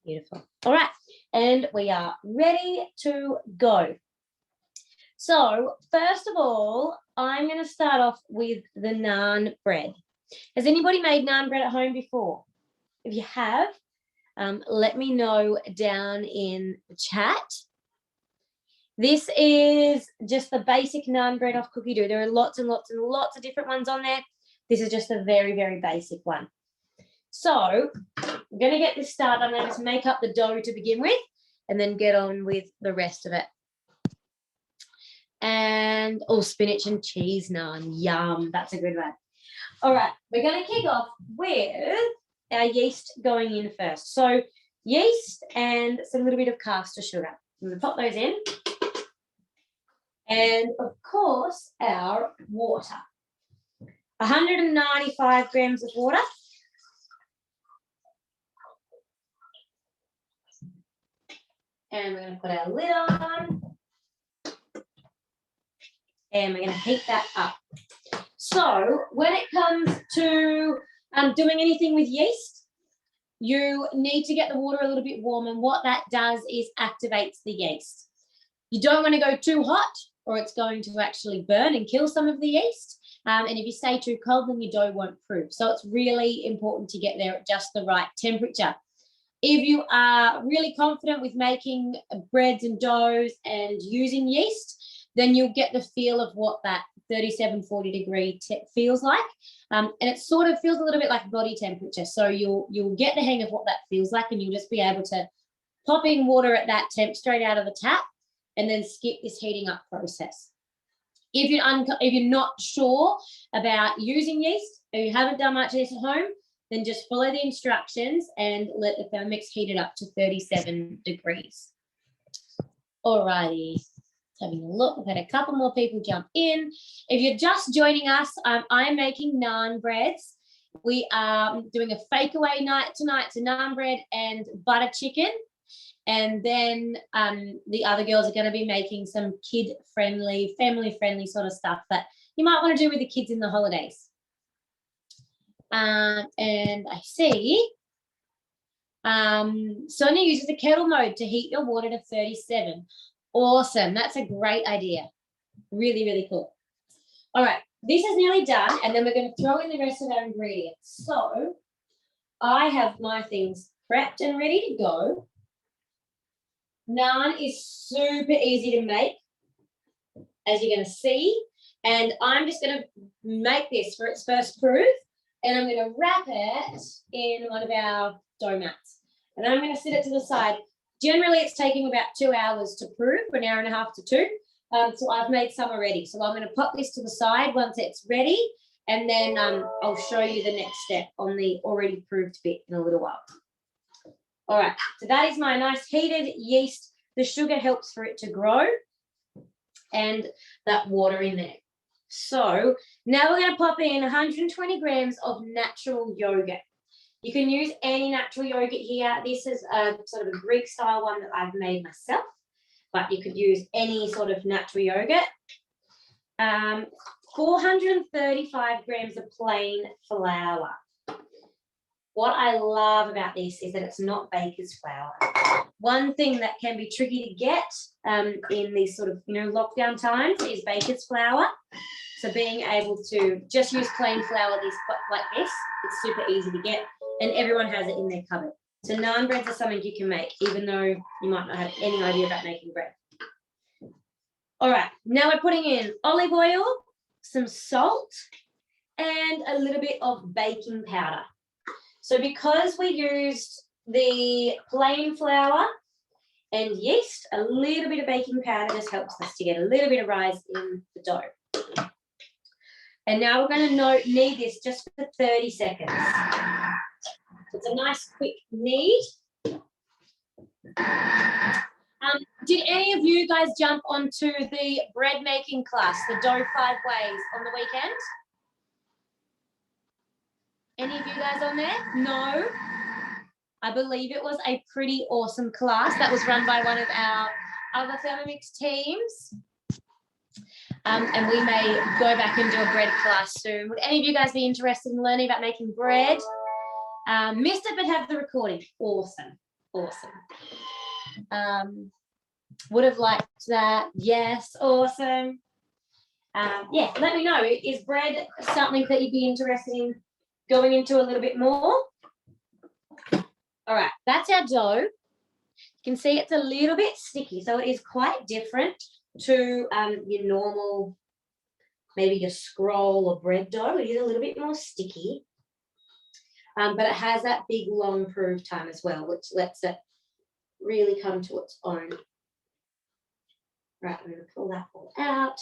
Beautiful. All right, and we are ready to go. So first of all, I'm going to start off with the naan bread. Has anybody made naan bread at home before? If you have, let me know down in the chat. This is just the basic naan bread off Cookie Dough. There are lots and lots and lots of different ones on there. This is just a very, very basic one. So I'm going to get this started. I'm going to just make up the dough to begin with and then get on with the rest of it. And, oh, spinach and cheese naan. Yum. That's a good one. All right. We're going to kick off with our yeast going in first. So yeast and some little bit of caster sugar. I'm going to pop those in. And, of course, our water. 195 grams of water. And we're going to put our lid on. And we're going to heat that up. So when it comes to doing anything with yeast, you need to get the water a little bit warm. And what that does is activates the yeast. You don't want to go too hot or it's going to actually burn and kill some of the yeast. And if you stay too cold, then your dough won't prove. So it's really important to get there at just the right temperature. If you are really confident with making breads and doughs and using yeast, then you'll get the feel of what that 37, 40 degree feels like. And it sort of feels a little bit like body temperature. So you'll get the hang of what that feels like and you'll just be able to pop in water at that temp straight out of the tap and then skip this heating up process. If you're not sure about using yeast or you haven't done much of this at home, then just follow the instructions and let the Thermomix heat it up to 37 degrees. All righty. Having a look. We've had a couple more people jump in. If you're just joining us, I am making naan breads. We are doing a Fakeaway night tonight to naan bread and butter chicken. And then the other girls are going to be making some kid-friendly, family-friendly sort of stuff that you might want to do with the kids in the holidays. And I see Sonia uses the kettle mode to heat your water to 37. Awesome. That's a great idea. Really, really cool. All right. This is nearly done, and then we're going to throw in the rest of our ingredients. So I have my things prepped and ready to go. Naan is super easy to make, as you're going to see. And I'm just going to make this for its first proof. And I'm going to wrap it in one of our dough mats. And then I'm going to sit it to the side. Generally, it's taking about 2 hours to proof, 1.5 hours to 2. So I've made some already. So I'm going to pop this to the side once it's ready. And then I'll show you the next step on the already proved bit in a little while. All right. So that is my nice heated yeast. The sugar helps for it to grow. And that water in there. So now we're going to pop in 120 grams of natural yogurt. You can use any natural yogurt here. This is a sort of a Greek style one that I've made myself, but you could use any sort of natural yogurt. 435 grams of plain flour. What I love about this is that it's not baker's flour. One thing that can be tricky to get in these sort of, lockdown times is baker's flour. So being able to just use plain flour like this, it's super easy to get, and everyone has it in their cupboard. So naan breads are something you can make, even though you might not have any idea about making bread. All right, now we're putting in olive oil, some salt, and a little bit of baking powder. So because we used the plain flour and yeast, a little bit of baking powder just helps us to get a little bit of rise in the dough. And now we're going to knead this just for 30 seconds. It's a nice quick knead. Did any of you guys jump onto the bread making class, the dough 5 ways, on the weekend? Any of you guys on there? No? I believe it was a pretty awesome class that was run by one of our other Thermomix teams. And we may go back and do a bread class soon. Would any of you guys be interested in learning about making bread? Missed it, but have the recording. Awesome. Would have liked that. Yes, awesome. Yeah, let me know. Is bread something that you'd be interested in going into a little bit more? All right, that's our dough. You can see it's a little bit sticky, so it is quite different to your normal, maybe your scroll or bread dough. It is a little bit more sticky, but it has that big long proof time as well, which lets it really come to its own. Right, I'm going to pull that all out.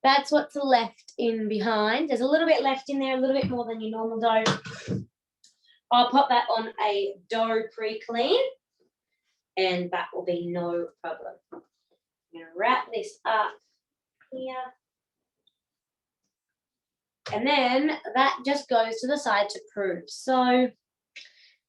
That's what's left in behind. There's a little bit left in there, a little bit more than your normal dough. I'll pop that on a dough pre-clean, and that will be no problem. I'm going to wrap this up here. And then that just goes to the side to proof. So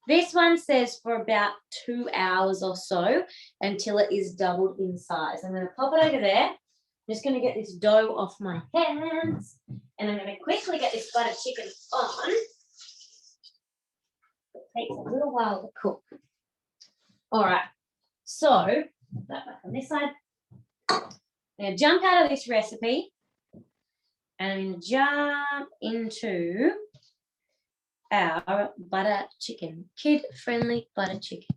this one says for about 2 hours or so until it is doubled in size. I'm going to pop it over there. I'm just going to get this dough off my hands, and I'm going to quickly get this butter chicken on. It takes a little while to cook. All right, so that back on this side. I'm going to jump out of this recipe, and I'm going to jump into our butter chicken, kid-friendly butter chicken.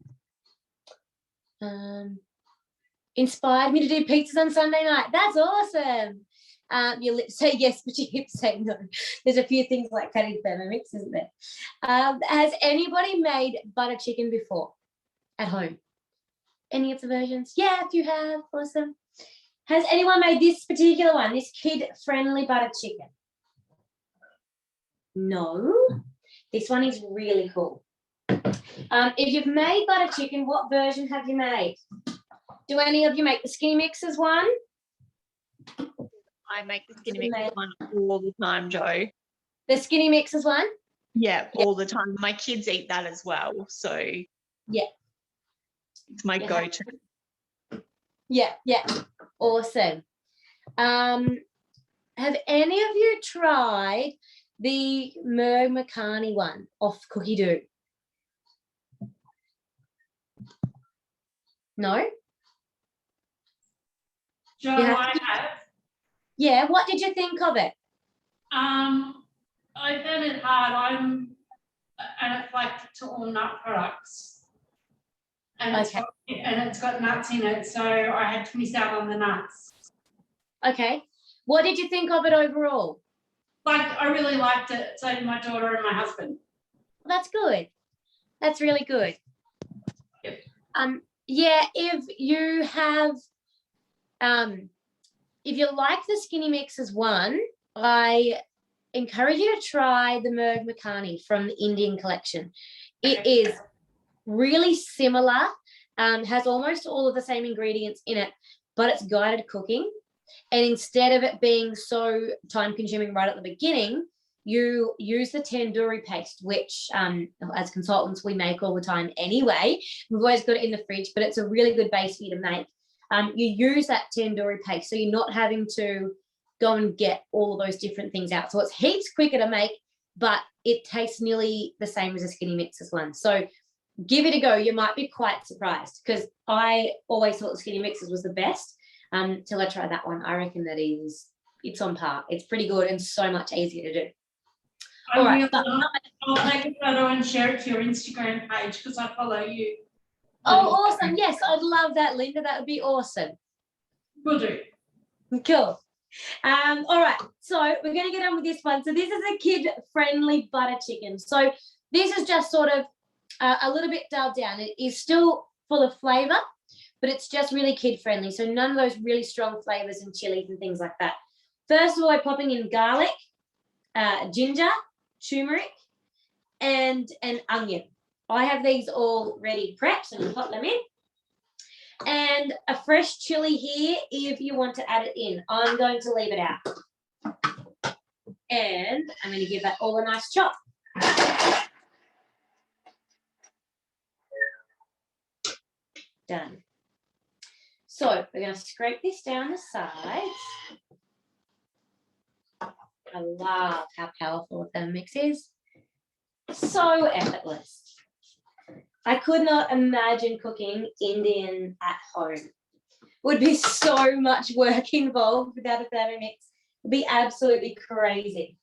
Inspired me to do pizzas on Sunday night. That's awesome. Your lips say yes, but your hips say no. There's a few things like that in Thermomix, isn't there? Has anybody made butter chicken before at home? Any of the versions? Yeah, if you have, awesome. Has anyone made this particular one, this kid-friendly butter chicken? No. This one is really cool. If you've made butter chicken, what version have you made? Do any of you make the Skinny Mixers one? I make the Skinny Mixers one all the time, Joe. The Skinny Mixers one? Yeah, all the time. My kids eat that as well, so yeah, it's my go-to. Yeah, awesome. Have any of you tried the Merv McCartney one off Cookie Doo? No? Joe, I have. Yeah, what did you think of it? I found it hard. And it's like to all nut products. And it's got nuts in it, so I had to miss out on the nuts. Okay. What did you think of it overall? I really liked it. So did my daughter and my husband. Well, that's good. That's really good. Yep. Yeah, if you have if you like the Skinny Mixers one, I encourage you to try the Merv McCartney from the Indian collection. It is really similar, has almost all of the same ingredients in it, but it's guided cooking. And instead of it being so time-consuming right at the beginning, you use the tandoori paste, which as consultants we make all the time anyway. We've always got it in the fridge, but it's a really good base for you to make. You use that tandoori paste, so you're not having to go and get all of those different things out. So it's heaps quicker to make, but it tastes nearly the same as a Skinny Mixers one. So give it a go. You might be quite surprised, because I always thought the Skinny Mixers was the best till I tried that one. I reckon that it's on par. It's pretty good and so much easier to do. All right. I'll take a photo and share it to your Instagram page because I follow you. Oh, awesome. Yes, I'd love that, Linda. That would be awesome. Will do. Cool. All right, so we're going to get on with this one. So this is a kid-friendly butter chicken. So this is just sort of a little bit dulled down. It is still full of flavour, but it's just really kid-friendly. So none of those really strong flavours and chilies and things like that. First of all, we're popping in garlic, ginger, turmeric, and an onion. I have these all ready prepped, so I'm going to pop them in. And a fresh chili here if you want to add it in. I'm going to leave it out. And I'm going to give that all a nice chop. Done. So we're going to scrape this down the sides. I love how powerful the mix is. So effortless. I could not imagine cooking Indian at home. Would be so much work involved without a Thermomix. It'd be absolutely crazy.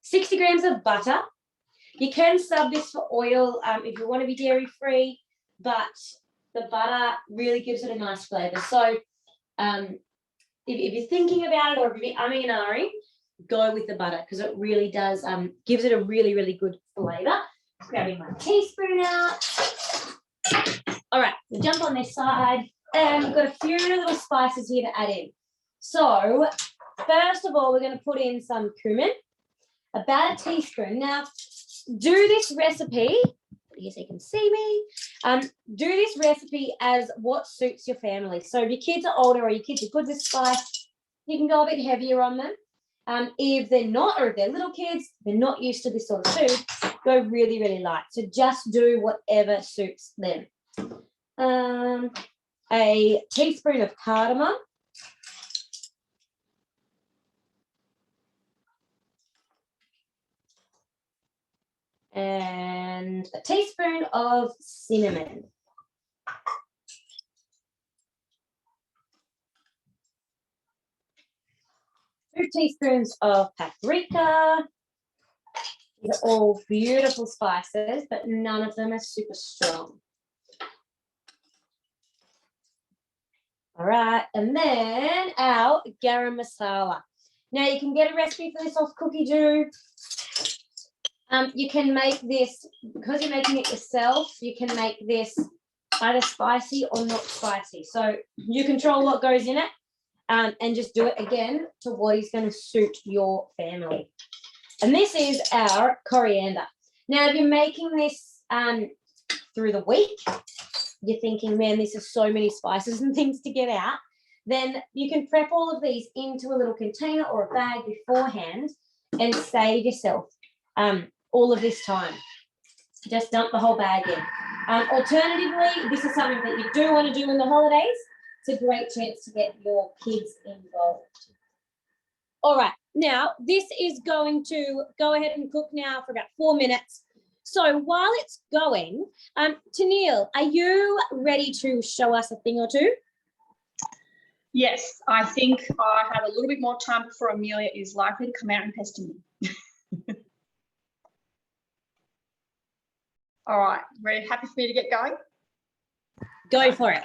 60 grams of butter. You can sub this for oil if you want to be dairy free, but the butter really gives it a nice flavour. So if you're thinking about it, or if you're umming and ahhing, go with the butter because it really does gives it a really, really good flavour. Grabbing my teaspoon out. All right, we'll jump on this side. And we've got a few little spices here to add in. So first of all, we're going to put in some cumin, about a teaspoon. Now, do this recipe, yes, you can see me, do this recipe as what suits your family. So if your kids are older or your kids are good with spice, you can go a bit heavier on them. If they're not, or if they're little kids, they're not used to this sort of food, go really, really light. So just do whatever suits them. A teaspoon of cardamom. And a teaspoon of cinnamon. 2 teaspoons of paprika. These are all beautiful spices, but none of them are super strong. All right, and then our garam masala. Now you can get a recipe for this off Cookie Do. You can make this, because you're making it yourself, you can make this either spicy or not spicy. So you control what goes in it and just do it again to what is going to suit your family. And this is our coriander. Now, if you're making this through the week, you're thinking, man, this is so many spices and things to get out, then you can prep all of these into a little container or a bag beforehand and save yourself all of this time. Just dump the whole bag in. Alternatively, this is something that you do want to do in the holidays. It's a great chance to get your kids involved. All right, now this is going to go ahead and cook now for about 4 minutes. So while it's going, Tennille, are you ready to show us a thing or two? Yes, I think I have a little bit more time before Amelia is likely to come out and pester me. All right, very happy for me to get going? Go for it.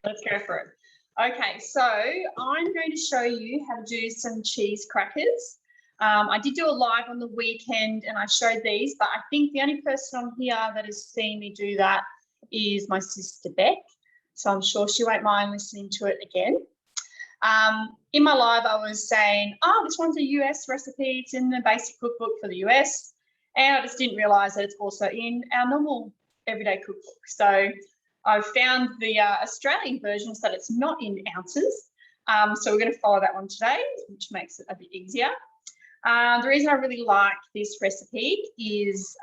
Let's go for it. Okay, so I'm going to show you how to do some cheese crackers. I did do a live on the weekend and I showed these, but I think the only person on here that has seen me do that is my sister Beck. So I'm sure she won't mind listening to it again. In my live, I was saying, oh, this one's a US recipe. It's in the basic cookbook for the US. And I just didn't realise that it's also in our normal everyday cookbook. So I've found the Australian version so that it's not in ounces. So we're going to follow that one today, which makes it a bit easier. The reason I really like this recipe is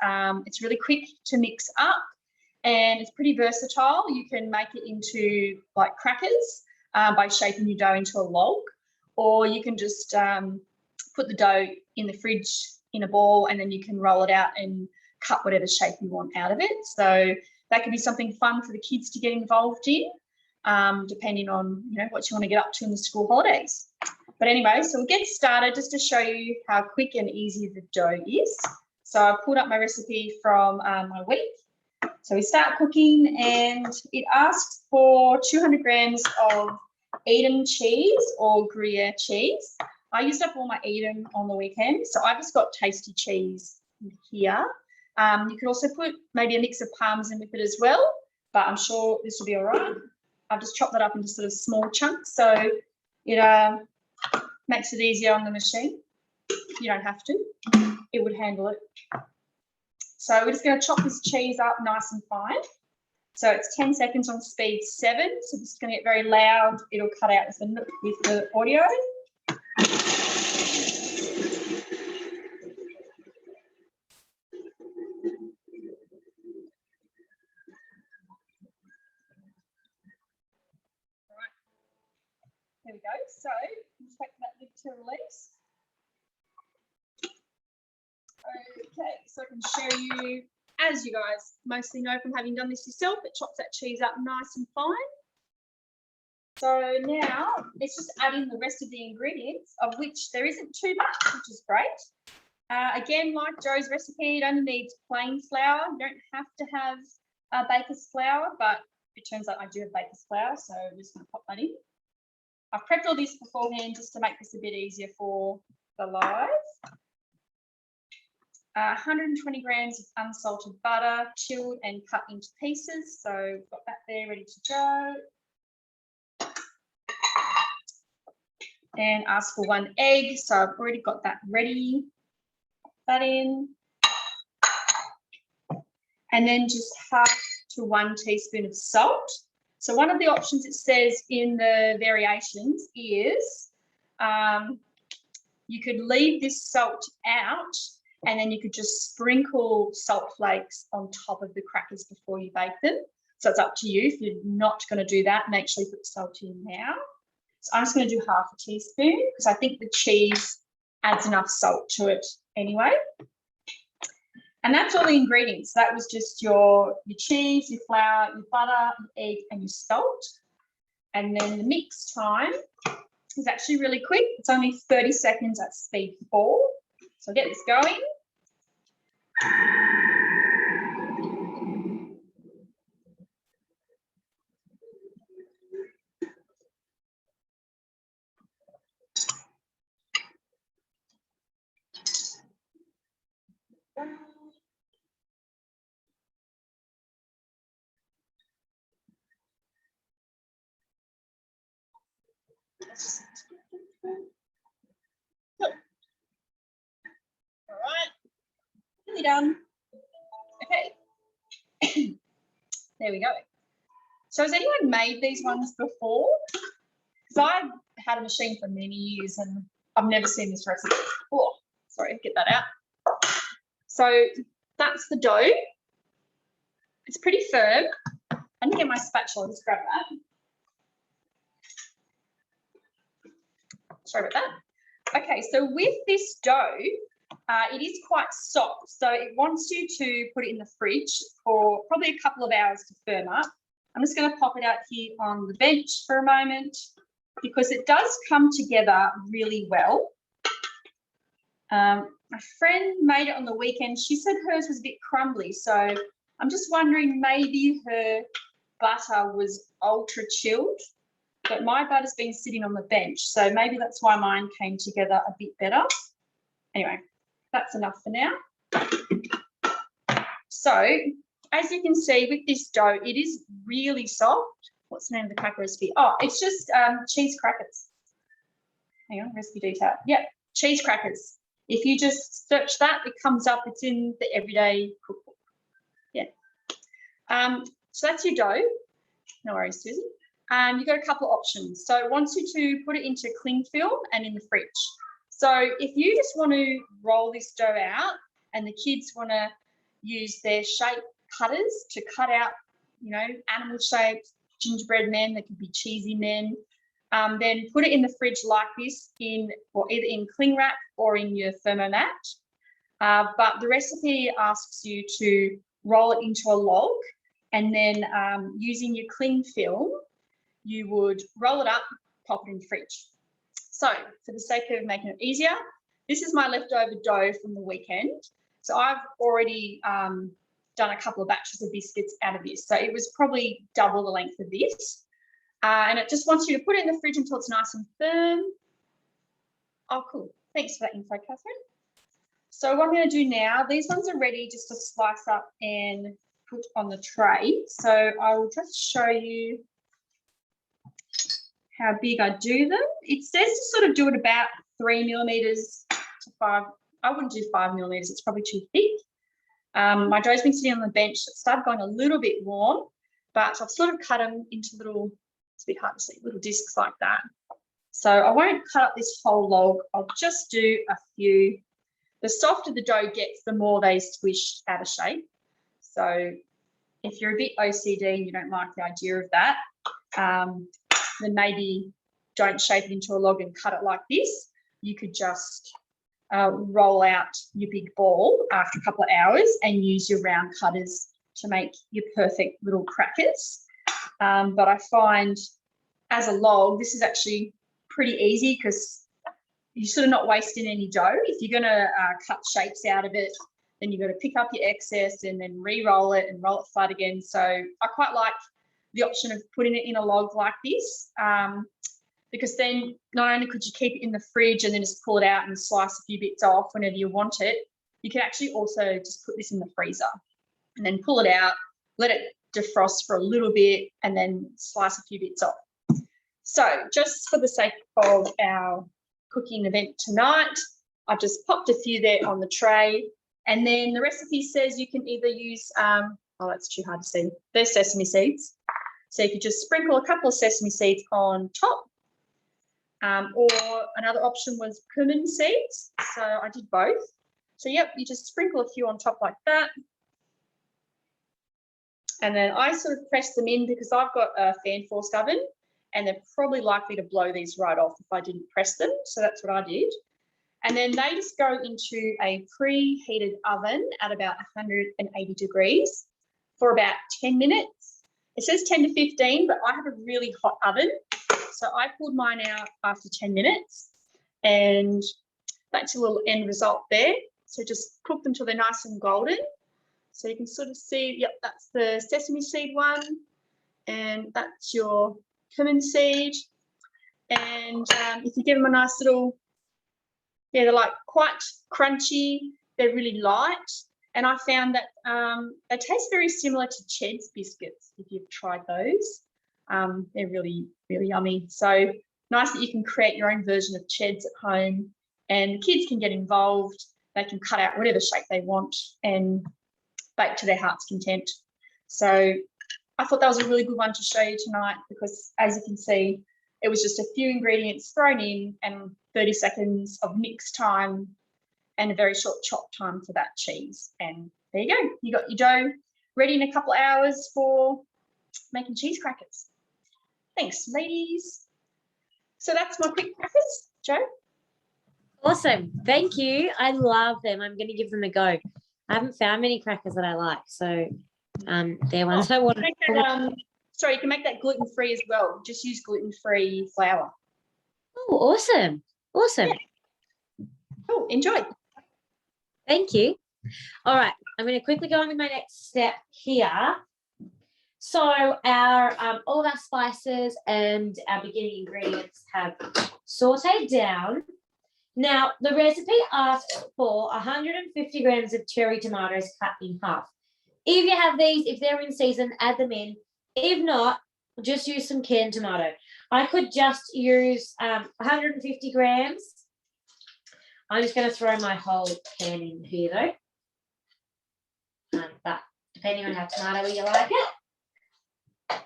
it's really quick to mix up and it's pretty versatile. You can make it into like crackers by shaping your dough into a log, or you can just put the dough in the fridge in a ball and then you can roll it out and cut whatever shape you want out of it. So that could be something fun for the kids to get involved in, depending on what you want to get up to in the school holidays. But anyway, so we'll get started just to show you how quick and easy the dough is. So I pulled up my recipe from my week. So we start cooking and it asks for 200 grams of Edam cheese or Gruyere cheese. I used up all my Edam on the weekend, so I've just got tasty cheese here. You could also put maybe a mix of Parmesan with it as well, but I'm sure this will be all right. I've just chopped that up into sort of small chunks, so it makes it easier on the machine. You don't have to. It would handle it. So we're just going to chop this cheese up nice and fine. So it's 10 seconds on speed 7. So this is going to get very loud. It'll cut out with the audio. There we go. So just wait for that lid to release. Okay, so and show you, as you guys mostly know from having done this yourself, it chops that cheese up nice and fine. So now let's just add in the rest of the ingredients, of which there isn't too much, which is great. Again, like Joe's recipe, it only needs plain flour. You don't have to have baker's flour, but it turns out I do have baker's flour, so I'm just going to pop that in. I've prepped all this beforehand just to make this a bit easier for the live. 120 grams of unsalted butter, chilled and cut into pieces. So we've got that there ready to go. And ask for 1 egg. So I've already got that ready. Pop that in. And then just half to 1 teaspoon of salt. So one of the options it says in the variations is you could leave this salt out and then you could just sprinkle salt flakes on top of the crackers before you bake them. So it's up to you. If you're not going to do that, make sure you put salt in now. So I'm just going to do half a teaspoon because I think the cheese adds enough salt to it anyway. And that's all the ingredients. That was just your cheese, your flour, your butter, your egg, and your salt. And then the mix time is actually really quick. It's only 30 seconds at speed 4. So get this going. All right, nearly done. Okay, there we go. So has anyone made these ones before? Because I've had a machine for many years and I've never seen this recipe. Oh, sorry, get that out. So that's the dough. It's pretty firm. I need to get my spatula, just grab that. Sorry about that. Okay, so with this dough, it is quite soft, so it wants you to put it in the fridge for probably a couple of hours to firm up. I'm just going to pop it out here on the bench for a moment because it does come together really well. My friend made it on the weekend. She said hers was a bit crumbly, so I'm just wondering maybe her butter was ultra chilled, but my butter's been sitting on the bench, so maybe that's why mine came together a bit better. Anyway, that's enough for now. So as you can see with this dough, it is really soft. What's the name of the cracker recipe? Oh, it's just cheese crackers. Hang on, recipe detail. Yep, cheese crackers. If you just search that, it comes up. It's in the everyday cookbook. Yeah. So that's your dough. No worries, Susie. You've got a couple of options. So it wants you to put it into cling film and in the fridge. So if you just want to roll this dough out and the kids want to use their shape cutters to cut out, you know, animal shaped gingerbread men, that could be cheesy men, then put it in the fridge like this or either in cling wrap or in your Thermomat. But the recipe asks you to roll it into a log and then using your cling film, you would roll it up, pop it in the fridge. So for the sake of making it easier, this is my leftover dough from the weekend. So I've already done a couple of batches of biscuits out of this. So it was probably double the length of this. And it just wants you to put it in the fridge until it's nice and firm. Oh, cool. Thanks for that info, Catherine. So what I'm going to do now, these ones are ready just to slice up and put on the tray. So I will just show you how big I do them. It says to sort of do it about 3 millimeters to 5. I wouldn't do 5 millimeters. It's probably too thick. My dough's been sitting on the bench. It started going a little bit warm, but I've sort of cut them into little, it's a bit hard to see, little discs like that. So I won't cut up this whole log. I'll just do a few. The softer the dough gets, the more they squish out of shape. So if you're a bit OCD and you don't like the idea of that, then maybe don't shape it into a log and cut it like this. You could just roll out your big ball after a couple of hours and use your round cutters to make your perfect little crackers. But I find as a log, this is actually pretty easy because you're sort of not wasting any dough. If you're going to cut shapes out of it, then you've got to pick up your excess and then re-roll it and roll it flat again. So I quite like the option of putting it in a log like this, because then not only could you keep it in the fridge and then just pull it out and slice a few bits off whenever you want it, you can actually also just put this in the freezer and then pull it out, let it defrost for a little bit, and then slice a few bits off. So just for the sake of our cooking event tonight, I've just popped a few there on the tray, and then the recipe says you can either use, oh, that's too hard to see, there's sesame seeds. So you could just sprinkle a couple of sesame seeds on top, or another option was cumin seeds. So I did both. So yep, you just sprinkle a few on top like that. And then I sort of press them in because I've got a fan forced oven and they're probably likely to blow these right off if I didn't press them. So that's what I did. And then they just go into a preheated oven at about 180 degrees for about 10 minutes. It says 10 to 15, but I have a really hot oven. So I pulled mine out after 10 minutes and that's a little end result there. So just cook them till they're nice and golden. So you can sort of see, yep, that's the sesame seed one, and that's your cumin seed. And if you give them a nice little, yeah, they're like quite crunchy, they're really light. And I found that they taste very similar to Ched's biscuits, if you've tried those. They're really, really yummy. So nice that you can create your own version of Ched's at home, and kids can get involved. They can cut out whatever shape they want and bake to their heart's content. So I thought that was a really good one to show you tonight because, as you can see, it was just a few ingredients thrown in and 30 seconds of mix time and a very short chop time for that cheese. And there you go. You got your dough ready in a couple of hours for making cheese crackers. Thanks, ladies. So that's my quick crackers. Jo? Awesome. Thank you. I love them. I'm going to give them a go. I haven't found many crackers that I like, so they're ones I want to. Sorry, you can make that gluten-free as well. Just use gluten-free flour. Oh, awesome. Awesome. Yeah. Cool. Enjoy. Thank you. All right, I'm going to quickly go on with my next step here. So our all of our spices and our beginning ingredients have sauteed down. Now, the recipe asks for 150 grams of cherry tomatoes cut in half. If you have these, if they're in season, add them in. If not, just use some canned tomato. I could just use 150 grams. I'm just going to throw my whole can in here, though. But depending on how tomatoey you like it.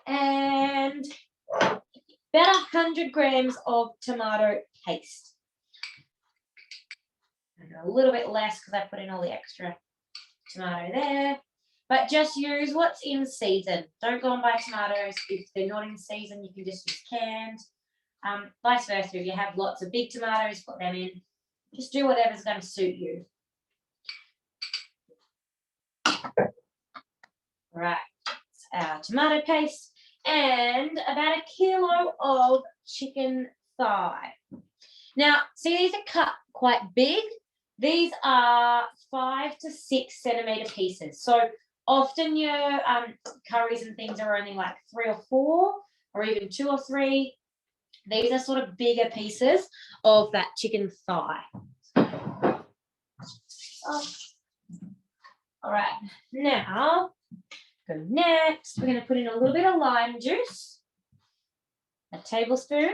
And about 100 grams of tomato paste. A little bit less because I put in all the extra tomato there, but just use what's in season. Don't go and buy tomatoes if they're not in season. You can just use canned. Vice versa, if you have lots of big tomatoes, put them in. Just do whatever's going to suit you. All right, it's our tomato paste and about 1 kilo of chicken thigh. Now, see, these are cut quite big. These are 5 to 6 centimetre pieces. So often your curries and things are only like 3 or 4 or even 2 or 3. These are sort of bigger pieces of that chicken thigh. Oh. All right, now go next. We're going to put in a little bit of lime juice, a tablespoon,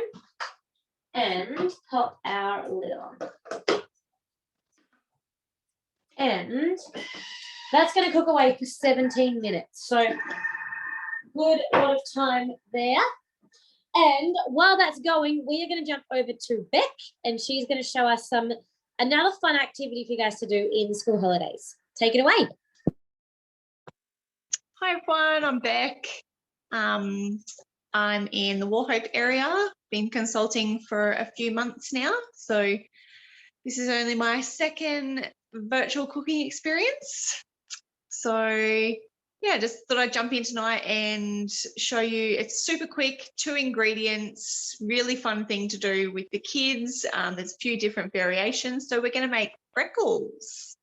and pop our lid on. And that's going to cook away for 17 minutes. So good lot of time there. And while that's going, we are going to jump over to Beck, and she's going to show us another fun activity for you guys to do in school holidays. Take it away. Hi everyone, I'm Beck. I'm in the Wauchope area, been consulting for a few months now. So this is only my second virtual cooking experience. So yeah, just thought I'd jump in tonight and show you. It's super quick, 2 ingredients, really fun thing to do with the kids. There's a few different variations. So we're going to make freckles.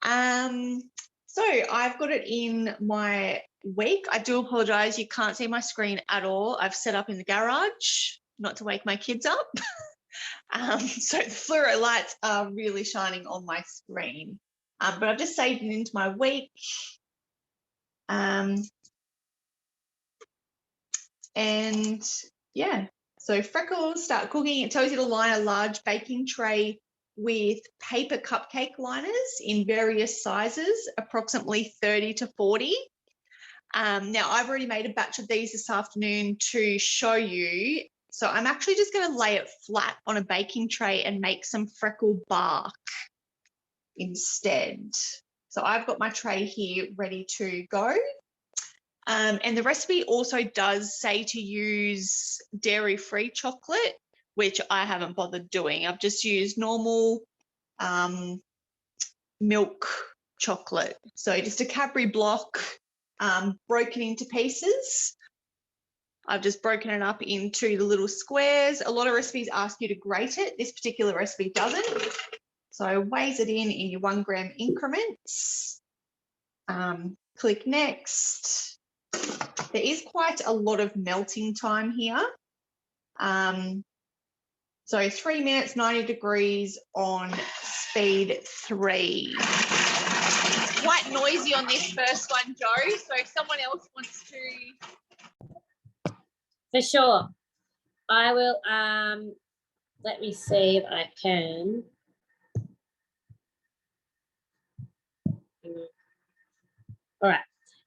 So I've got it in my week. I do apologize, you can't see my screen at all. I've set up in the garage not to wake my kids up. So the fluoro lights are really shining on my screen. But I've just saved it into my week. And yeah, so freckles, start cooking. It tells you to line a large baking tray with paper cupcake liners in various sizes, approximately 30 to 40. Now I've already made a batch of these this afternoon to show you. So I'm actually just going to lay it flat on a baking tray and make some freckle bark instead. So I've got my tray here ready to go. And the recipe also does say to use dairy-free chocolate, which I haven't bothered doing. I've just used normal milk chocolate. So just a Cadbury block broken into pieces. I've just broken it up into the little squares. A lot of recipes ask you to grate it. This particular recipe doesn't. So weighs it in your 1 gram increments. Click next. There is quite a lot of melting time here. So 3 minutes, 90 degrees on speed 3. It's quite noisy on this first one, Jo. So if someone else wants to. For sure. I will, let me see if I can. All right.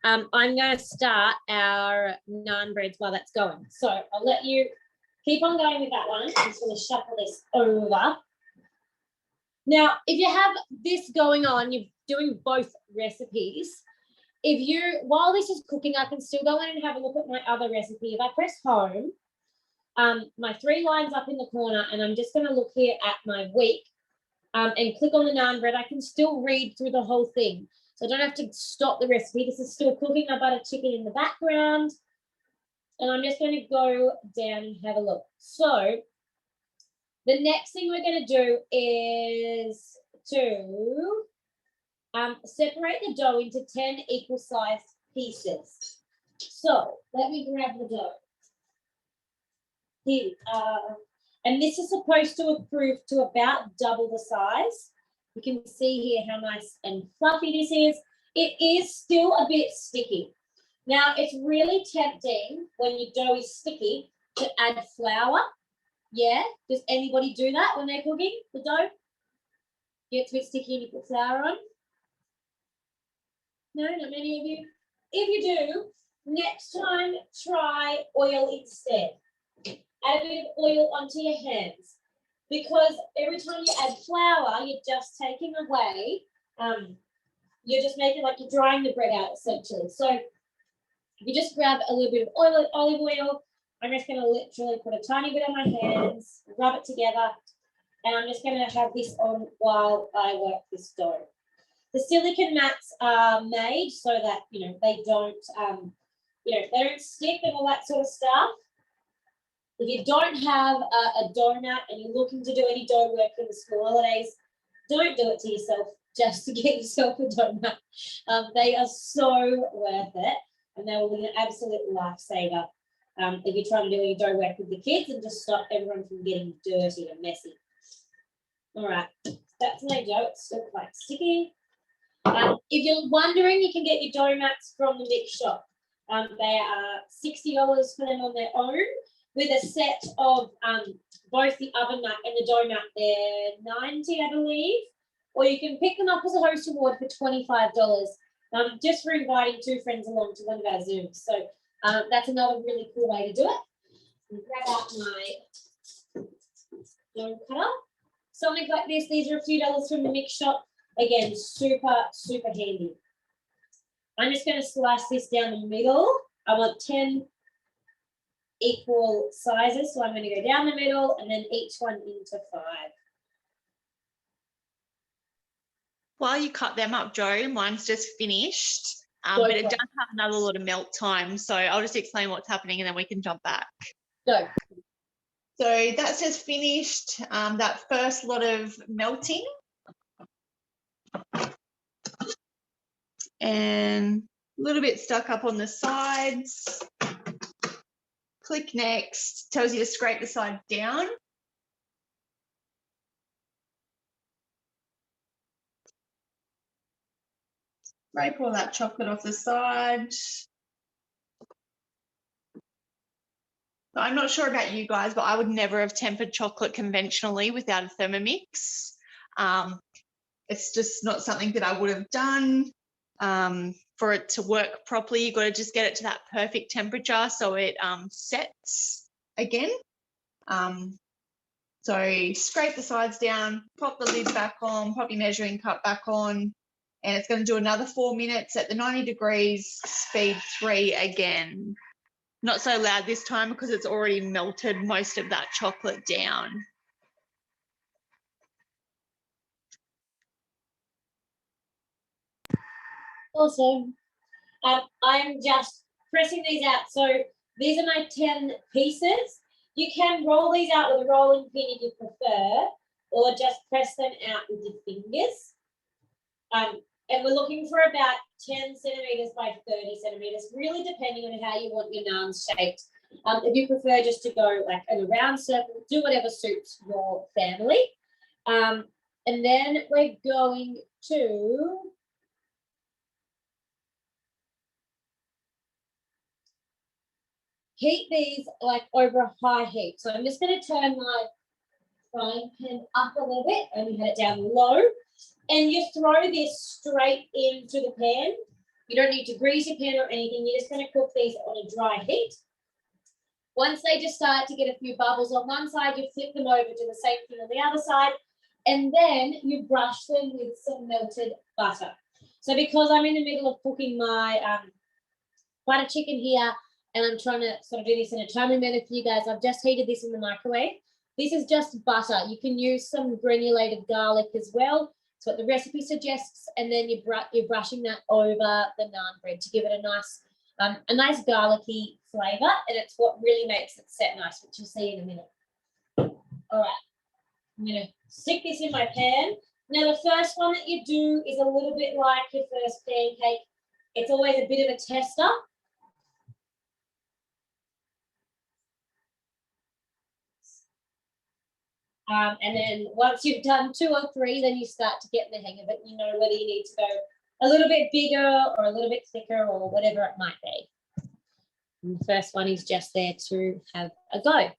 I'm going to start our naan breads while that's going. So I'll let you keep on going with that one. I'm just going to shuffle this over. Now, if you have this going on, you're doing both recipes. If you, while this is cooking, I can still go in and have a look at my other recipe. If I press home, my 3 lines up in the corner, and I'm just going to look here at my week and click on the naan bread, I can still read through the whole thing. So I don't have to stop the recipe. This is still cooking my buttered chicken in the background. And I'm just going to go down and have a look. So the next thing we're going to do is to separate the dough into 10 equal sized pieces. So let me grab the dough. Here, and this is supposed to improve to about double the size. You can see here how nice and fluffy this is. It is still a bit sticky. Now, it's really tempting when your dough is sticky to add flour. Yeah? Does anybody do that when they're cooking the dough? Gets a bit sticky and you put flour on? No, not many of you. If you do, next time try oil instead. Add a bit of oil onto your hands. Because every time you add flour, you're just taking away, you're just making like you're drying the bread out essentially. So you just grab a little bit of olive oil. I'm just going to literally put a tiny bit on my hands, rub it together, and I'm just going to have this on while I work this dough. The silicone mats are made so that, they don't, they don't stick and all that sort of stuff. If you don't have a dough mat and you're looking to do any dough work in the school holidays, don't do it to yourself just to get yourself a dough mat. They are so worth it, and they will be an absolute lifesaver if you're trying to do any dough work with the kids and just stop everyone from getting dirty and messy. All right, that's my dough. It's still quite sticky. If you're wondering, you can get your dough mats from the mix shop. They are $60 for them on their own. With a set of both the oven mat and the dough mat, they're $90, I believe. Or you can pick them up as a host reward for $25, just for inviting 2 friends along to one of our Zooms. So that's another really cool way to do it. Grab out my dough cutter. Something like this. These are a few dollars from the mix shop. Again, super, super handy. I'm just going to slice this down the middle. I want 10 equal sizes, so I'm going to go down the middle and then each one into 5. While you cut them up, Joe, mine's just finished, Go but it for does it. have another lot of melt time. So I'll just explain what's happening and then we can jump back. Go. So that's just finished, that first lot of melting. And a little bit stuck up on the sides. Click next, tells you to scrape the side down. Scrape all that chocolate off the side. I'm not sure about you guys, but I would never have tempered chocolate conventionally without a Thermomix. It's just not something that I would have done. For it to work properly, you've got to just get it to that perfect temperature so it sets again. So scrape the sides down, pop the lid back on, pop your measuring cup back on, and it's going to do another 4 minutes at the 90 degrees, speed 3 again. Not so loud this time because it's already melted most of that chocolate down. Awesome. I'm just pressing these out. So these are my 10 pieces. You can roll these out with a rolling pin if you prefer, or just press them out with your fingers. And we're looking for about 10 centimeters by 30 centimeters, really depending on how you want your naans shaped. If you prefer just to go like in a round circle, do whatever suits your family. And then we're going to heat these like over a high heat. So I'm just going to turn my frying pan up a little bit and you had it down low. And you throw this straight into the pan. You don't need to grease your pan or anything. You're just going to cook these on a dry heat. Once they just start to get a few bubbles on one side, you flip them over, do the same thing on the other side, and then you brush them with some melted butter. So because I'm in the middle of cooking my butter chicken here, and I'm trying to sort of do this in a timely manner for you guys, I've just heated this in the microwave. This is just butter. You can use some granulated garlic as well. That's what the recipe suggests, and then you're brushing that over the naan bread to give it a nice garlicky flavour, and it's what really makes it set nice, which you'll see in a minute. All right, I'm going to stick this in my pan. Now, the first one that you do is a little bit like your first pancake. It's always a bit of a tester. And then once you've done 2 or 3, then you start to get in the hang of it. You know whether you need to go a little bit bigger or a little bit thicker or whatever it might be. And the first one is just there to have a go.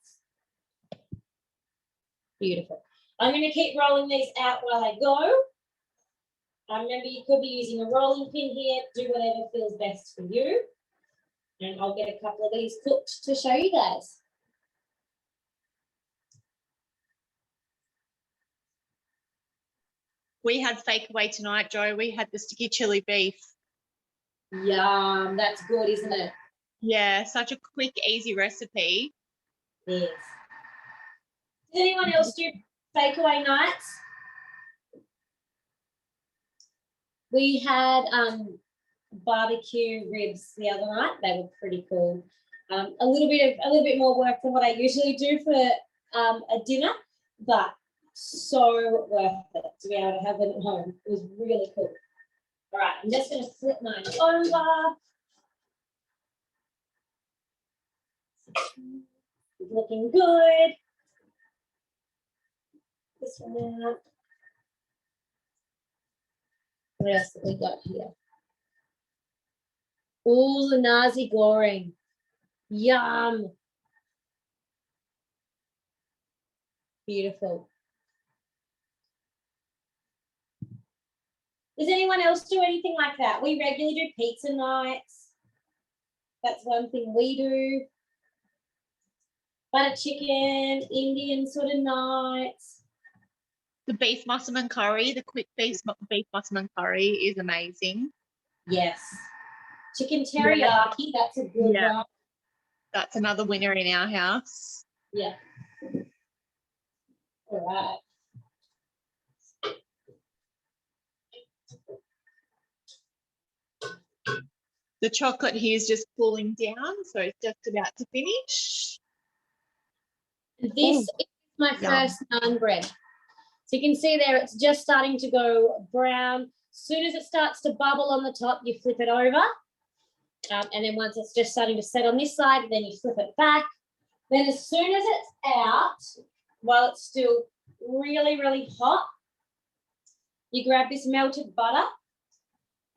Beautiful. I'm going to keep rolling these out while I go. Remember, you could be using a rolling pin here. Do whatever feels best for you. And I'll get a couple of these cooked to show you guys. We had Fakeaway tonight, Joe. We had the sticky chili beef. Yum, that's good, isn't it? Yeah, such a quick, easy recipe. Yes. Does anyone else do Fakeaway nights? We had barbecue ribs the other night. They were pretty cool. A little bit more work than what I usually do for a dinner, but so worth it to be able to have them at home. It was really cool. All right, I'm just going to flip mine over. Looking good. This one out. What else have we got here? Ooh, the nasi goreng. Yum. Beautiful. Does anyone else do anything like that? We regularly do pizza nights. That's one thing we do. Butter chicken, Indian sort of nights. The beef massaman curry, the quick beef massaman curry is amazing. Yes. Chicken teriyaki, that's a good one. That's another winner in our house. Yeah. All right. The chocolate here is just cooling down, so it's just about to finish. This is my Yum. first naan bread. So you can see there, it's just starting to go brown. As soon as it starts to bubble on the top, you flip it over. And then once it's just starting to set on this side, then you flip it back. Then as soon as it's out, while it's still really, really hot, you grab this melted butter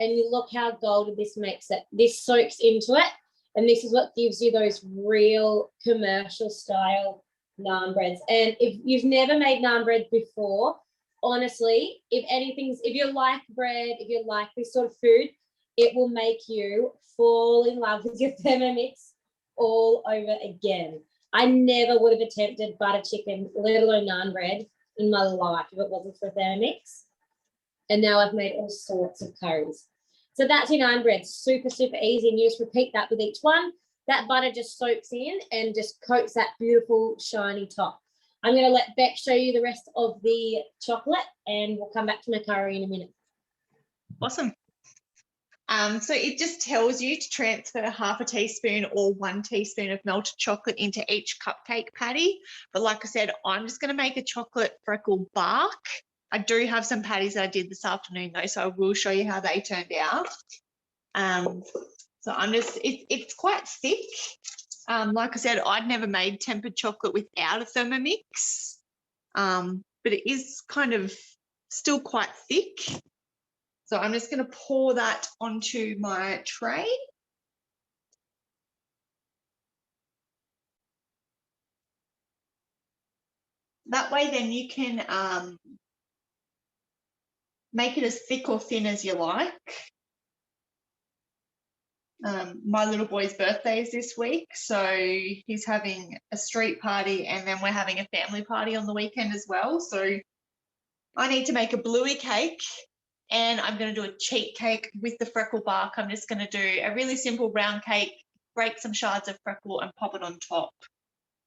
and you look how golden this makes it. This soaks into it, and this is what gives you those real commercial style naan breads. And if you've never made naan bread before, honestly, if you like bread, if you like this sort of food, it will make you fall in love with your Thermomix all over again. I never would have attempted butter chicken, let alone naan bread, in my life if it wasn't for Thermomix. And now I've made all sorts of curries. So that's your naan bread. Super, super easy. And you just repeat that with each one. That butter just soaks in and just coats that beautiful shiny top. I'm going to let Beck show you the rest of the chocolate, and we'll come back to my curry in a minute. Awesome. So it just tells you to transfer 1/2 teaspoon or 1 teaspoon of melted chocolate into each cupcake patty. But like I said, I'm just going to make a chocolate freckle bark. I do have some patties that I did this afternoon though, so I will show you how they turned out. So I'm just, it's quite thick. Like I said, I'd never made tempered chocolate without a Thermomix, but it is kind of still quite thick. So I'm just going to pour that onto my tray. That way then you can make it as thick or thin as you like. My little boy's birthday is this week, so he's having a street party and then we're having a family party on the weekend as well. So I need to make a bluey cake, and I'm going to do a cheat cake with the freckle bark. I'm just going to do a really simple round cake, break some shards of freckle and pop it on top.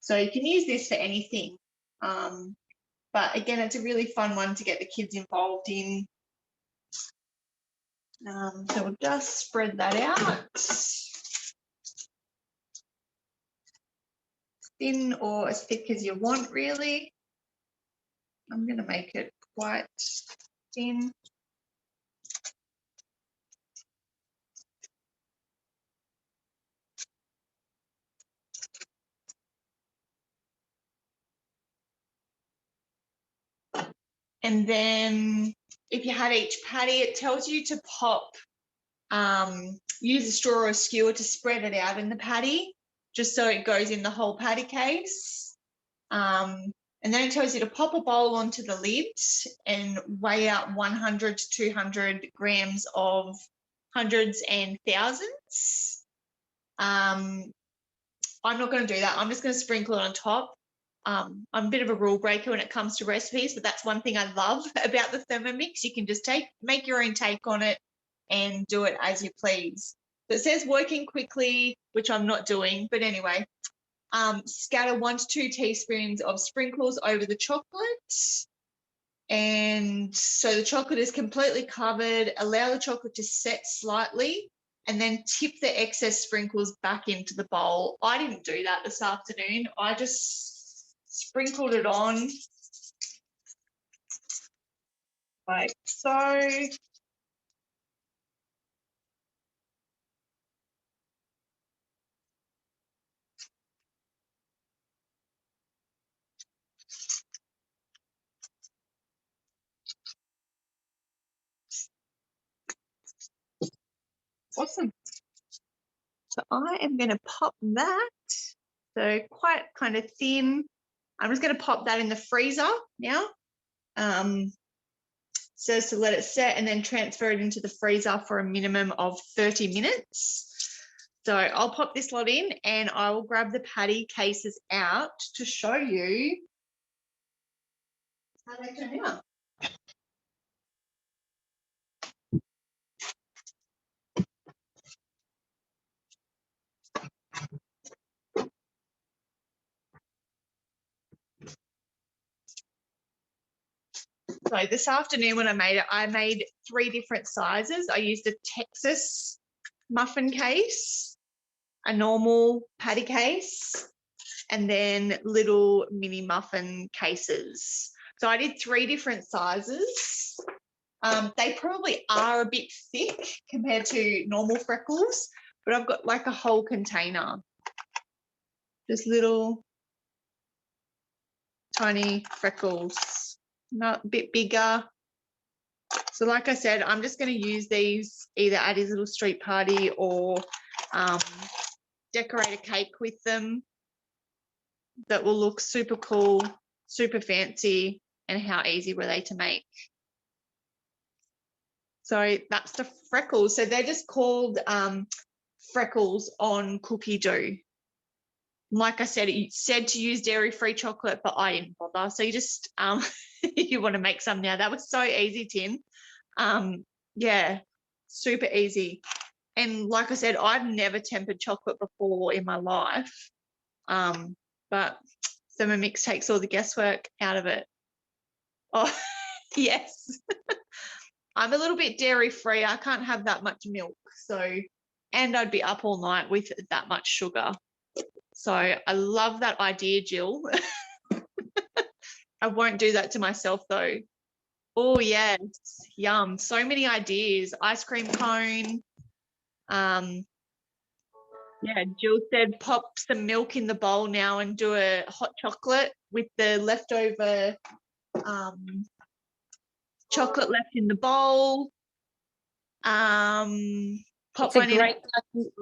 So you can use this for anything. But again, it's a really fun one to get the kids involved in. So we'll just spread that out. Thin or as thick as you want, really. I'm going to make it quite thin. And then if you have each patty, it tells you to pop, use a straw or a skewer to spread it out in the patty, just so it goes in the whole patty case. And then it tells you to pop a bowl onto the lid and weigh out 100 to 200 grams of hundreds and thousands. I'm not going to do that. I'm just going to sprinkle it on top. I'm a bit of a rule breaker when it comes to recipes, but that's one thing I love about the Thermomix. You can just make your own take on it and do it as you please. So it says working quickly, which I'm not doing, but anyway. Scatter 1 to 2 teaspoons of sprinkles over the chocolate. And so the chocolate is completely covered. Allow the chocolate to set slightly and then tip the excess sprinkles back into the bowl. I didn't do that this afternoon. I just sprinkled it on like so. Awesome. So I am going to pop that. So quite kind of thin. I'm just going to pop that in the freezer now. Says to let it set and then transfer it into the freezer for a minimum of 30 minutes. So I'll pop this lot in and I will grab the patty cases out to show you how they turn out. So this afternoon when I made it, I made 3 different sizes. I used a Texas muffin case, a normal patty case, and then little mini muffin cases. So I did 3 different sizes. They probably are a bit thick compared to normal freckles, but I've got like a whole container. Just little tiny freckles, not a bit bigger. So like I said, I'm just going to use these either at his little street party or decorate a cake with them that will look super cool, super fancy, and how easy were they to make. So that's the freckles. So they're just called freckles on cookie dough. Like I said, it said to use dairy-free chocolate, but I didn't bother. So you just, you want to make some now. That was so easy, Tin. Yeah, super easy. And like I said, I've never tempered chocolate before in my life, but Thermomix takes all the guesswork out of it. Oh, yes. I'm a little bit dairy-free. I can't have that much milk. So, and I'd be up all night with that much sugar. So I love that idea, Jill. I won't do that to myself though. Oh yes, yum. So many ideas. Ice cream cone. Yeah, Jill said pop some milk in the bowl now and do a hot chocolate with the leftover chocolate left in the bowl. Pop one in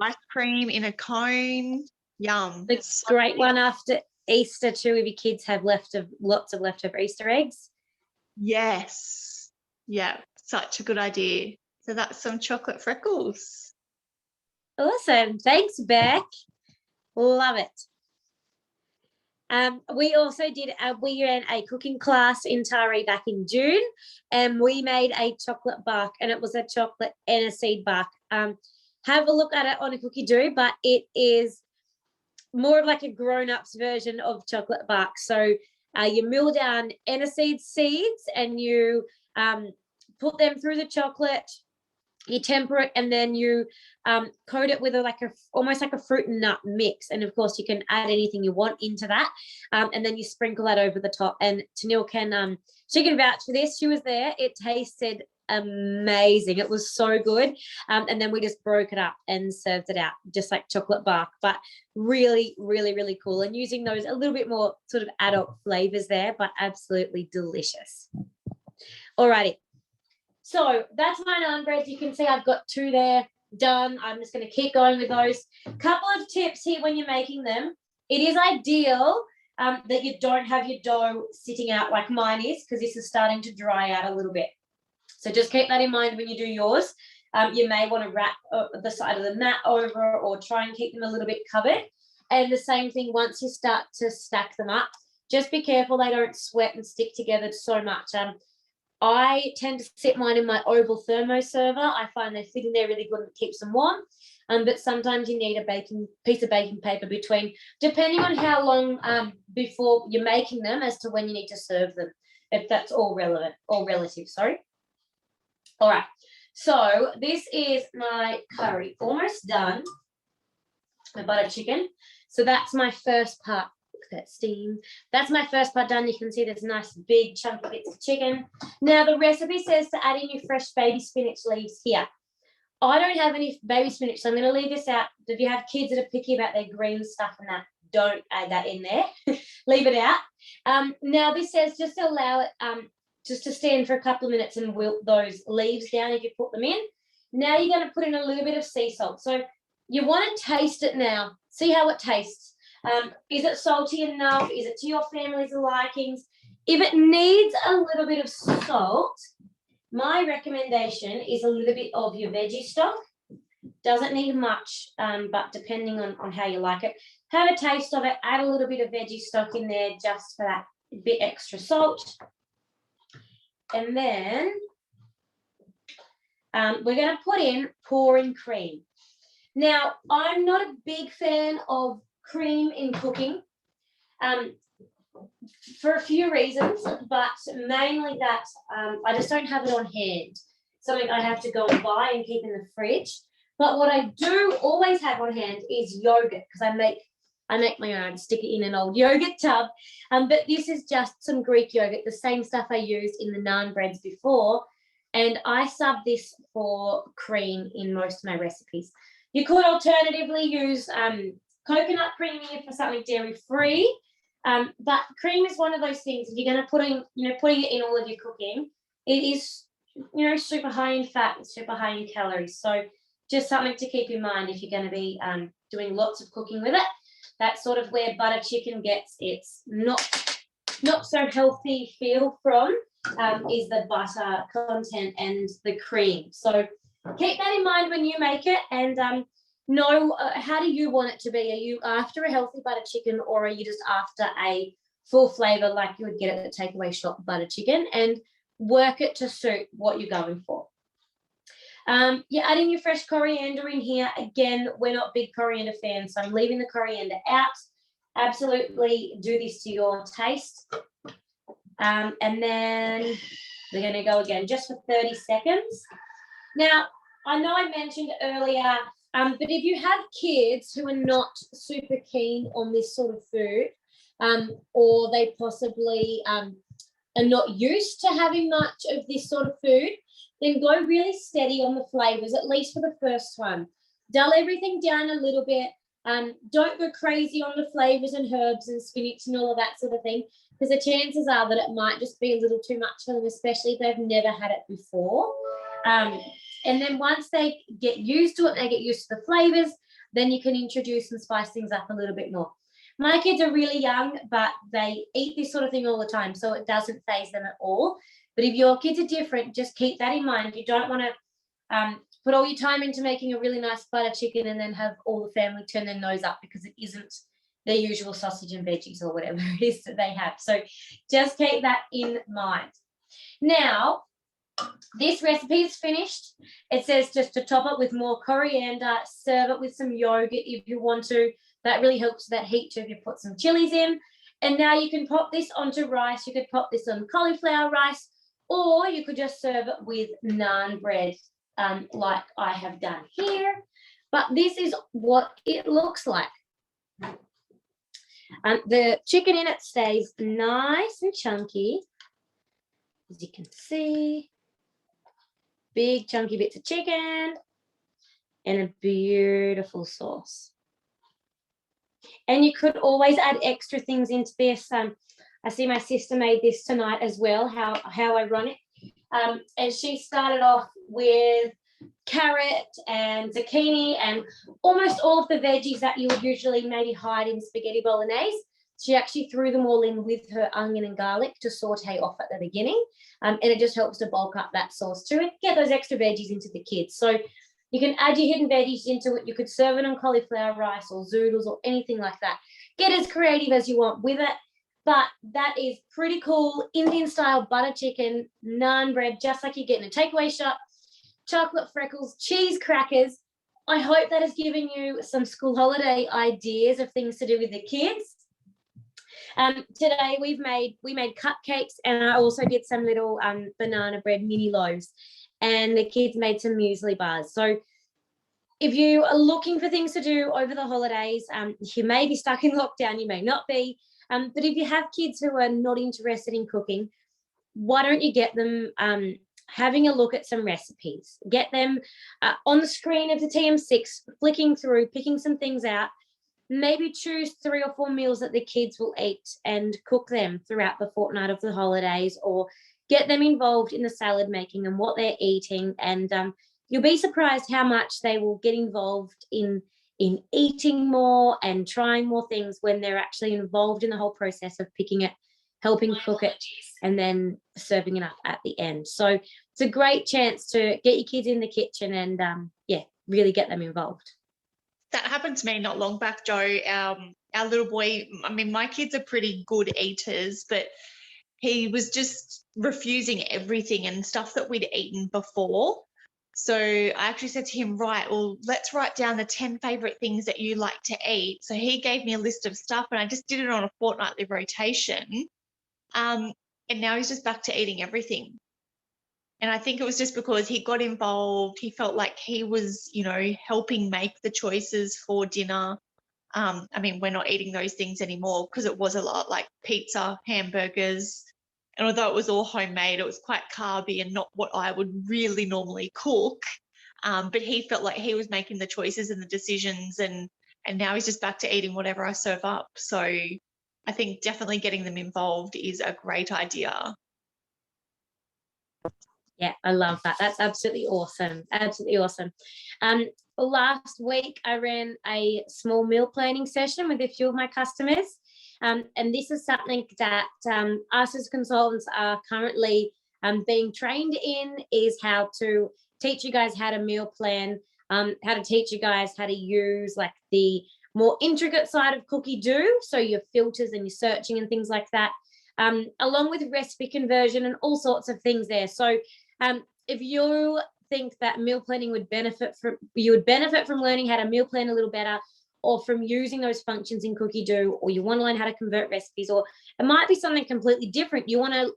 ice cream in a cone. Yum. It's a great one after Easter too, if your kids have lots of leftover Easter eggs. Yes. Yeah, such a good idea. So that's some chocolate freckles. Awesome. Thanks, Beck. Love it. We also we ran a cooking class in Taree back in June, and we made a chocolate bark, and it was a chocolate aniseed bark. Have a look at it on a cookie dough, but it is more of like a grown-ups version of chocolate bark. So you mill down aniseed seeds and you put them through the chocolate, you temper it, and then you coat it with almost like a fruit and nut mix. And of course you can add anything you want into that, and then you sprinkle that over the top. And Tanil she can vouch for this. She was there. It tasted amazing. It was so good. And then we just broke it up and served it out just like chocolate bark, but really, really, really cool. And using those a little bit more sort of adult flavors there, but absolutely delicious. Alrighty. So that's my naan breads. You can see I've got 2 there done. I'm just going to keep going with those. Couple of tips here when you're making them. It is ideal that you don't have your dough sitting out like mine is, because this is starting to dry out a little bit. So just keep that in mind when you do yours. You may want to wrap the side of the mat over or try and keep them a little bit covered. And the same thing once you start to stack them up, just be careful they don't sweat and stick together so much. I tend to sit mine in my oval thermo server. I find they fit in there really good and it keeps them warm. But sometimes you need a piece of baking paper between, depending on how long before you're making them as to when you need to serve them, if that's all relative, sorry. All right, so this is my curry, almost done, my butter chicken. So that's my first part. Look at that steam. That's my first part done. You can see there's nice big chunky bits of chicken. Now the recipe says to add in your fresh baby spinach leaves here. I don't have any baby spinach, so I'm going to leave this out. If you have kids that are picky about their green stuff and that, don't add that in there. Leave it out. Now this says just to allow it just to stand for a couple of minutes and wilt those leaves down if you put them in. Now you're going to put in a little bit of sea salt. So you want to taste it now. See how it tastes. Is it salty enough? Is it to your family's likings? If it needs a little bit of salt, my recommendation is a little bit of your veggie stock. Doesn't need much, but depending on how you like it. Have a taste of it. Add a little bit of veggie stock in there just for that bit extra salt. And then we're going to put in pouring cream. Now, I'm not a big fan of cream in cooking for a few reasons, but mainly that I just don't have it on hand. Something I have to go and buy and keep in the fridge. But what I do always have on hand is yogurt, because I make my own, stick it in an old yogurt tub. But this is just some Greek yogurt, the same stuff I used in the naan breads before. And I sub this for cream in most of my recipes. You could alternatively use coconut cream here for something dairy-free. But cream is one of those things, if you're going to putting it in all of your cooking, it is, super high in fat and super high in calories. So just something to keep in mind if you're going to be doing lots of cooking with it. That's sort of where butter chicken gets its not so healthy feel from, is the butter content and the cream. So keep that in mind when you make it, and know how do you want it to be? Are you after a healthy butter chicken, or are you just after a full flavour like you would get at the takeaway shop butter chicken? And work it to suit what you're going for. You're adding your fresh coriander in here. Again, we're not big coriander fans, so I'm leaving the coriander out. Absolutely do this to your taste. And then we're going to go again just for 30 seconds. Now, I know I mentioned earlier, but if you have kids who are not super keen on this sort of food, or they possibly are not used to having much of this sort of food, then go really steady on the flavors, at least for the first one. Dull everything down a little bit. Don't go crazy on the flavors and herbs and spinach and all of that sort of thing, because the chances are that it might just be a little too much for them, especially if they've never had it before. And then once they get used to it, they get used to the flavors, then you can introduce and spice things up a little bit more. My kids are really young, but they eat this sort of thing all the time, so it doesn't faze them at all. But if your kids are different, just keep that in mind. You don't want to put all your time into making a really nice butter chicken and then have all the family turn their nose up because it isn't their usual sausage and veggies or whatever it is that they have. So just keep that in mind. Now, this recipe is finished. It says just to top it with more coriander, serve it with some yogurt if you want to. That really helps that heat too if you put some chilies in. And now you can pop this onto rice. You could pop this on cauliflower rice, or you could just serve it with naan bread, like I have done here. But this is what it looks like. The chicken in it stays nice and chunky, as you can see. Big chunky bits of chicken and a beautiful sauce. And you could always add extra things into this. I see my sister made this tonight as well. How ironic. And she started off with carrot and zucchini and almost all of the veggies that you would usually maybe hide in spaghetti bolognese. She actually threw them all in with her onion and garlic to saute off at the beginning. And it just helps to bulk up that sauce too and get those extra veggies into the kids. So you can add your hidden veggies into it. You could serve it on cauliflower rice or zoodles or anything like that. Get as creative as you want with it. But that is pretty cool Indian style butter chicken, naan bread, just like you get in a takeaway shop, chocolate freckles, cheese crackers. I hope that has given you some school holiday ideas of things to do with the kids. Today we made cupcakes, and I also did some little banana bread mini loaves, and the kids made some muesli bars. So if you are looking for things to do over the holidays, you may be stuck in lockdown, you may not be, but if you have kids who are not interested in cooking, why don't you get them having a look at some recipes, get them on the screen of the TM6, flicking through, picking some things out. Maybe choose 3 or 4 meals that the kids will eat and cook them throughout the fortnight of the holidays, or get them involved in the salad making and what they're eating. And you'll be surprised how much they will get involved in eating more and trying more things when they're actually involved in the whole process of picking it, helping cook it, and then serving it up at the end. So it's a great chance to get your kids in the kitchen and, really get them involved. That happened to me not long back, Joe. Our little boy, I mean, my kids are pretty good eaters, but he was just refusing everything and stuff that we'd eaten before. So I actually said to him, right, well, let's write down the 10 favourite things that you like to eat. So he gave me a list of stuff, and I just did it on a fortnightly rotation. And now he's just back to eating everything. And I think it was just because he got involved, he felt like he was, you know, helping make the choices for dinner. I mean, we're not eating those things anymore because it was a lot like pizza, hamburgers. And although it was all homemade, it was quite carby and not what I would really normally cook. But he felt like he was making the choices and the decisions, and now he's just back to eating whatever I serve up. So I think definitely getting them involved is a great idea. Yeah, I love that. That's absolutely awesome. Absolutely awesome. Last week, I ran a small meal planning session with a few of my customers. And this is something that us as consultants are currently being trained in, is how to teach you guys how to meal plan, how to teach you guys how to use like the more intricate side of Cookie Do, so your filters and your searching and things like that, along with recipe conversion and all sorts of things there. So if you think that meal planning would benefit from learning how to meal plan a little better, or from using those functions in Cookie Do, or you want to learn how to convert recipes, or it might be something completely different. You want to,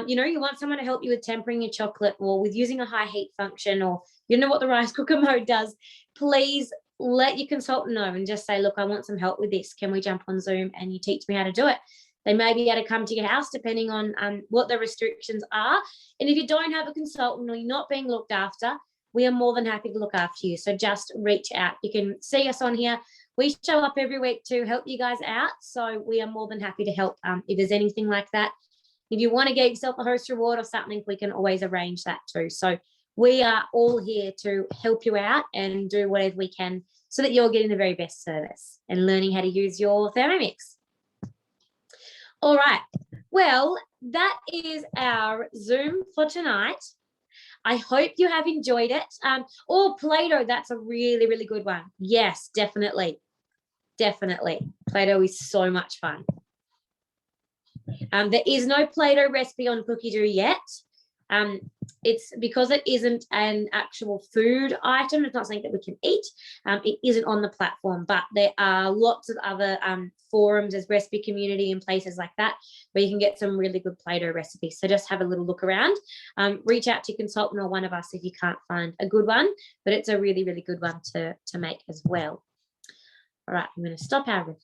you want someone to help you with tempering your chocolate, or with using a high heat function, or you know what the rice cooker mode does, please let your consultant know and just say, look, I want some help with this. Can we jump on Zoom and you teach me how to do it? They may be able to come to your house depending on what the restrictions are. And if you don't have a consultant or you're not being looked after, we are more than happy to look after you. So just reach out. You can see us on here. We show up every week to help you guys out. So we are more than happy to help if there's anything like that. If you want to get yourself a host reward or something, we can always arrange that too. So we are all here to help you out and do whatever we can so that you're getting the very best service and learning how to use your Thermomix. All right. Well, that is our Zoom for tonight. I hope you have enjoyed it. Play-Doh, that's a really, really good one. Yes, definitely. Definitely. Play-Doh is so much fun. There is no Play-Doh recipe on Cookie Do yet. It's because it isn't an actual food item. It's not something that we can eat. It isn't on the platform, but there are lots of other forums, as recipe community and places like that, where you can get some really good Play-Doh recipes. So just have a little look around. Reach out to your consultant or one of us if you can't find a good one, but it's a really, really good one to make as well. All right, I'm going to stop our recording.